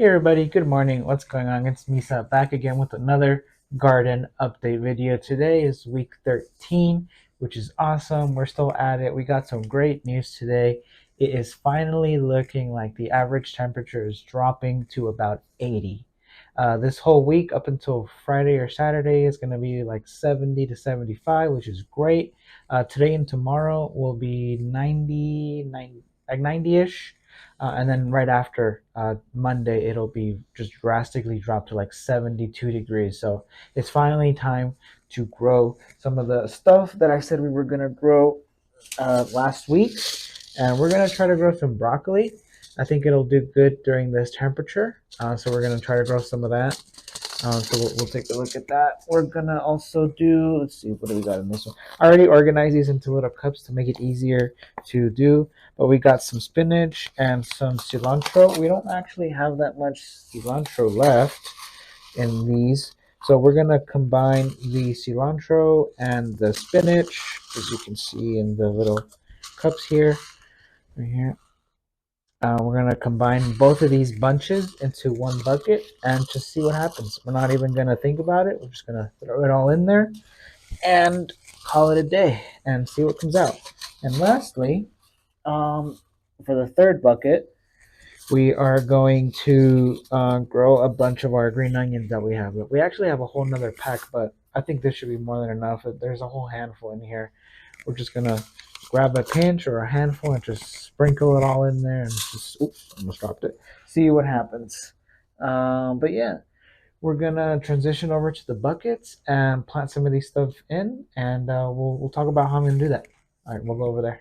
Hey everybody, good morning. What's going on? It's Misa back again with another garden update video. Today is week 13, which is awesome. We're still at it. We got some great news today. It is finally looking like the average temperature is dropping to about 80. This whole week up until Friday or Saturday is going to be like 70 to 75, which is great. Today and tomorrow will be 90-ish. And then right after Monday, it'll be just drastically dropped to like 72 degrees. So it's finally time to grow some of the stuff that I said we were going to grow last week. And we're going to try to grow some broccoli. I think it'll do good during this temperature. So we're going to try to grow some of that. So we'll take a look at that. We're gonna also do, let's see, what do we got in this one? I already organized these into little cups to make it easier to do, but we got some spinach and some cilantro. We don't actually have that much cilantro left in these. So we're gonna combine the cilantro and the spinach, as you can see in the little cups here, right here. We're going to combine both of these bunches into one bucket and just see what happens. We're not even going to think about it. We're just going to throw it all in there and call it a day and see what comes out. And lastly, for the third bucket, we are going to grow a bunch of our green onions that we have. We actually have a whole nother pack, but I think this should be more than enough. There's a whole handful in here. We're just going to grab a pinch or a handful and just sprinkle it all in there and just, oops, almost dropped it. See what happens. But yeah, we're gonna transition over to the buckets and plant some of these stuff in, and we'll talk about how I'm gonna do that. All right, we'll go over there.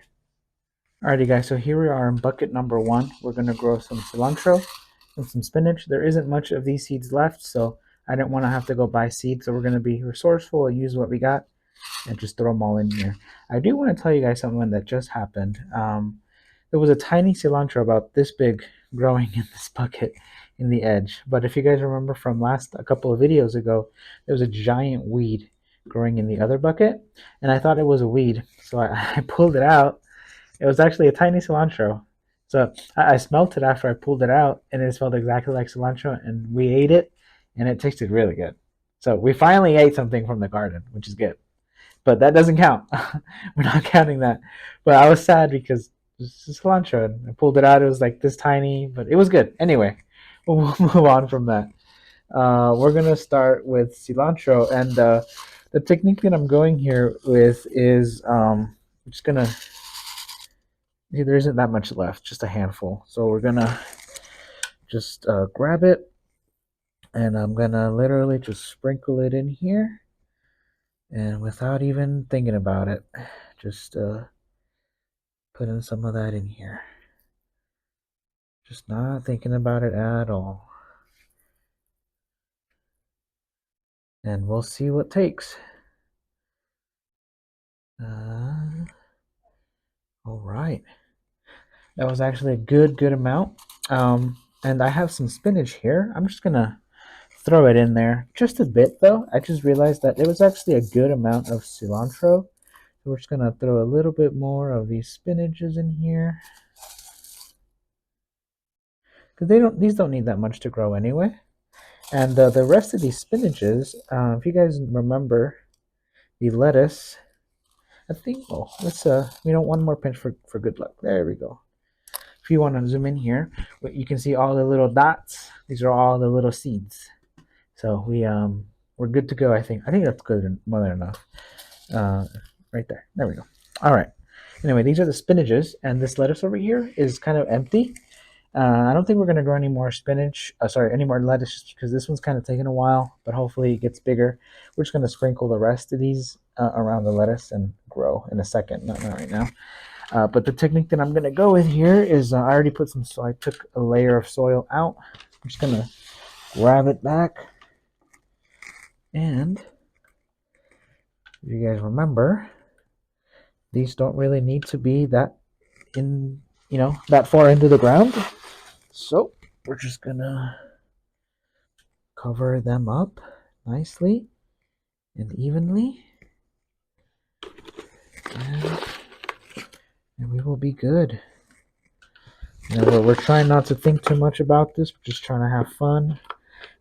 Alrighty, guys. So here we are in bucket number one. We're gonna grow some cilantro and some spinach. There isn't much of these seeds left, so I didn't want to have to go buy seeds. So we're gonna be resourceful and use what we got and just throw them all in here. I do want to tell you guys something that just happened. There was a tiny cilantro about this big growing in this bucket in the edge. But if you guys remember from a couple of videos ago, there was a giant weed growing in the other bucket, and I thought it was a weed, so I pulled it out. It was actually a tiny cilantro. So I smelt it after I pulled it out, and it smelled exactly like cilantro, and we ate it, and it tasted really good. So we finally ate something from the garden, which is good, but that doesn't count. We're not counting that. But I was sad because this is cilantro, and I pulled it out. It was like this tiny, but it was good. Anyway, we'll move on from that. We're gonna start with cilantro, and the technique that I'm going here with is I'm just gonna. There isn't that much left, just a handful. So we're gonna just grab it, and I'm gonna literally just sprinkle it in here, and without even thinking about it, just putting some of that in here. Just not thinking about it at all. And we'll see what takes. All right. That was actually a good amount. And I have some spinach here. I'm just going to throw it in there just a bit, though. I just realized that it was actually a good amount of cilantro. So we're just going to throw a little bit more of these spinaches in here. Because these don't need that much to grow anyway. And the rest of these spinaches, if you guys remember the lettuce, I think, oh, let's, one more pinch for good luck. There we go. If you want to zoom in here, you can see all the little dots. These are all the little seeds. So we're good to go, I think. I think that's good and more than enough. Right there. There we go. All right. Anyway, these are the spinaches, and this lettuce over here is kind of empty. I don't think we're going to grow any more spinach, any more lettuce, because this one's kind of taking a while, but hopefully it gets bigger. We're just going to sprinkle the rest of these around the lettuce and grow in a second, not right now. But the technique that I'm going to go with here is I already put some soil. I took a layer of soil out. I'm just going to grab it back. And if you guys remember, these don't really need to be that that far into the ground. So we're just going to cover them up nicely and evenly. And we will be good. We're trying not to think too much about this. We're just trying to have fun.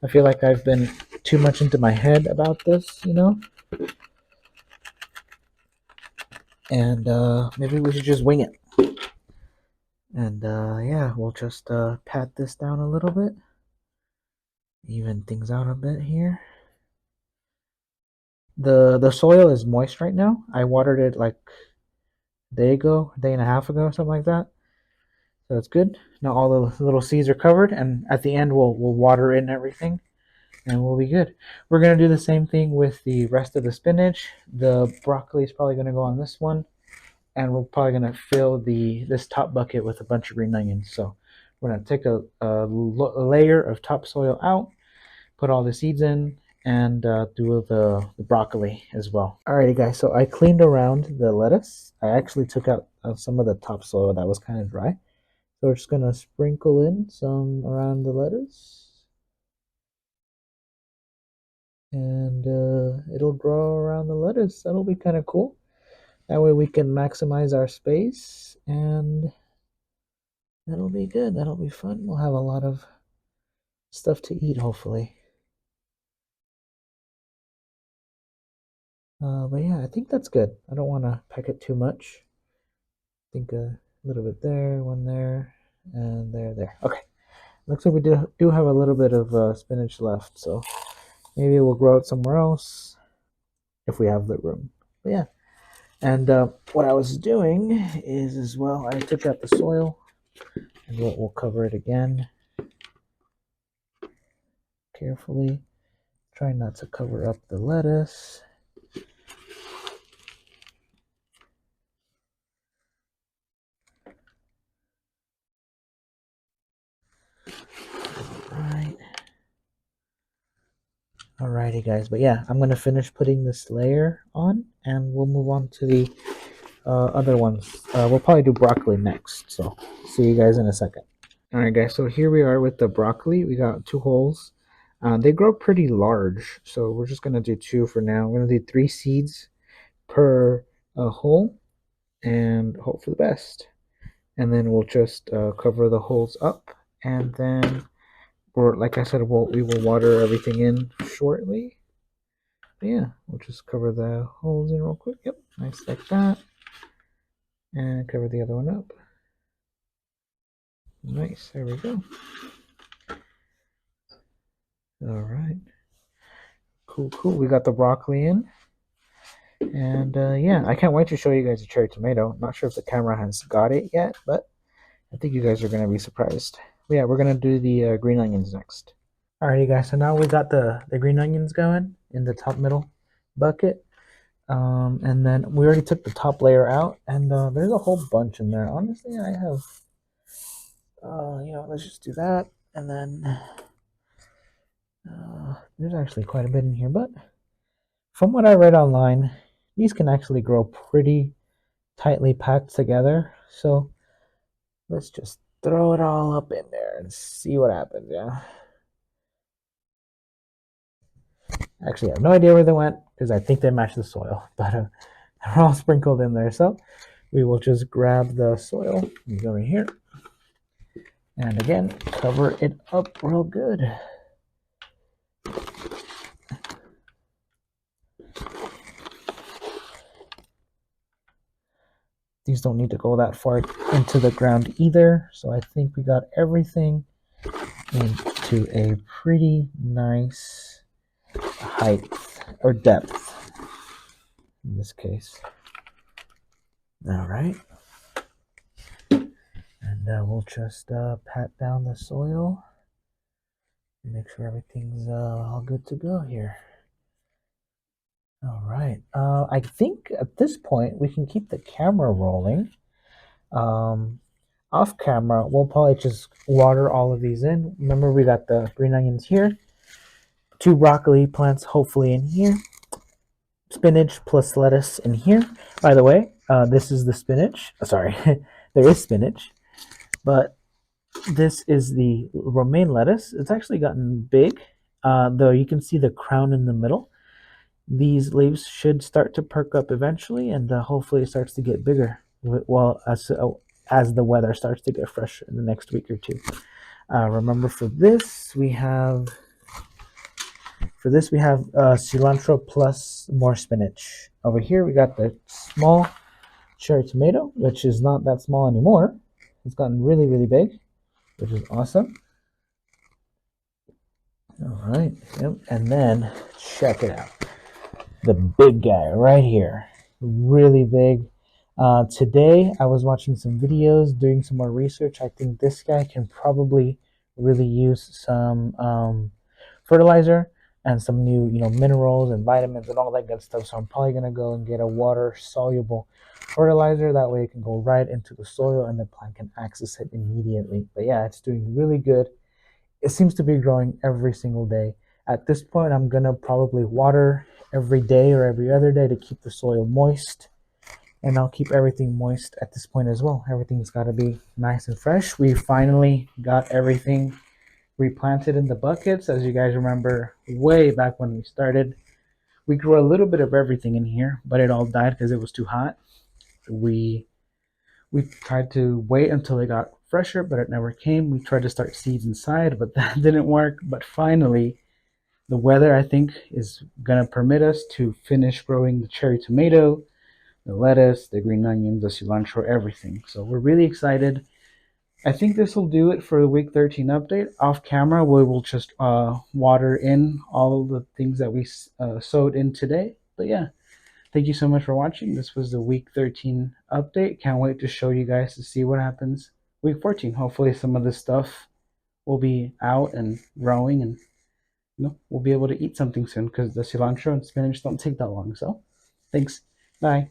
I feel like I've been too much into my head about this, and maybe we should just wing it. And yeah, we'll just pat this down a little bit, even things out a bit here. The soil is moist right now. I watered it like a day ago, a day and a half ago, something like that. So it's good. Now all the little seeds are covered, and at the end we'll water in everything, and we'll be good. We're gonna do the same thing with the rest of the spinach. The broccoli is probably gonna go on this one, and we're probably gonna fill this top bucket with a bunch of green onions. So we're gonna take a layer of topsoil out, put all the seeds in, and do the broccoli as well. Alrighty, guys. So I cleaned around the lettuce. I actually took out some of the topsoil that was kind of dry. So we're just gonna sprinkle in some around the lettuce, and it'll grow around the lettuce. That'll be kind of cool. That way we can maximize our space, and that'll be good. That'll be fun. We'll have a lot of stuff to eat, hopefully. But yeah, I think that's good. I don't want to pack it too much. I think a little bit there, one there, and there. Okay. Looks like we do have a little bit of spinach left, so maybe we'll grow it somewhere else if we have the room. But yeah. And what I was doing is, as well, I took out the soil, and we'll cover it again carefully. Try not to cover up the lettuce. Right. Alrighty, guys. But yeah, I'm gonna finish putting this layer on, and we'll move on to the other ones. We'll probably do broccoli next. So see you guys in a second. Alright, guys. So here we are with the broccoli. We got 2 holes. They grow pretty large, so we're just gonna do 2 for now. We're gonna do 3 seeds per hole, and hope for the best. And then we'll just cover the holes up, and then, or like I said, we will water everything in shortly. But yeah, we'll just cover the holes in real quick. Yep, nice like that. And cover the other one up. Nice, there we go. All right. Cool. We got the broccoli in. And yeah, I can't wait to show you guys the cherry tomato. Not sure if the camera has got it yet, but I think you guys are going to be surprised. But yeah, we're going to do the green onions next. Alrighty, guys, so now we got the green onions going in the top middle bucket. And then we already took the top layer out, and there's a whole bunch in there. Honestly, I have, let's just do that. And then there's actually quite a bit in here, but from what I read online, these can actually grow pretty tightly packed together. So let's just throw it all up in there and see what happens, yeah. Actually, I have no idea where they went because I think they match the soil, but they're all sprinkled in there. So we will just grab the soil over here, and again, cover it up real good. These don't need to go that far into the ground either, so I think we got everything into a pretty nice height or depth in this case. All right, and we'll just pat down the soil and make sure everything's all good to go here. All right, I think at this point we can keep the camera rolling. Off camera, we'll probably just water all of these in. Remember, we got the green onions here, 2 broccoli plants hopefully in here, spinach plus lettuce in here. By the way, this is the spinach. Sorry, there is spinach, but this is the romaine lettuce. It's actually gotten big, though you can see the crown in the middle. These leaves should start to perk up eventually, and hopefully it starts to get bigger. Well, as the weather starts to get fresher in the next week or two. Remember, for this we have cilantro plus more spinach. Over here we got the small cherry tomato, which is not that small anymore. It's gotten really, really big, which is awesome. All right, yep. And then check it out, the big guy right here, really big. Today I was watching some videos, doing some more research. I think this guy can probably really use some fertilizer and some new, minerals and vitamins and all that good stuff. So I'm probably gonna go and get a water soluble fertilizer. That way it can go right into the soil and the plant can access it immediately. But yeah, it's doing really good. It seems to be growing every single day. At this point, I'm gonna probably water every day or every other day to keep the soil moist, and I'll keep everything moist at this point as well. Everything's got to be nice and fresh. We finally got everything replanted in the buckets. As you guys remember, way back when we started, we grew a little bit of everything in here, but it all died because it was too hot. We tried to wait until it got fresher, but it never came. We tried to start seeds inside, but that didn't work. But finally, the weather, I think, is going to permit us to finish growing the cherry tomato, the lettuce, the green onions, the cilantro, everything. So we're really excited. I think this will do it for the week 13 update. Off camera, we will just water in all of the things that we sowed in today. But yeah, thank you so much for watching. This was the week 13 update. Can't wait to show you guys to see what happens week 14. Hopefully some of this stuff will be out and growing, and we'll be able to eat something soon because the cilantro and spinach don't take that long. So thanks. Bye.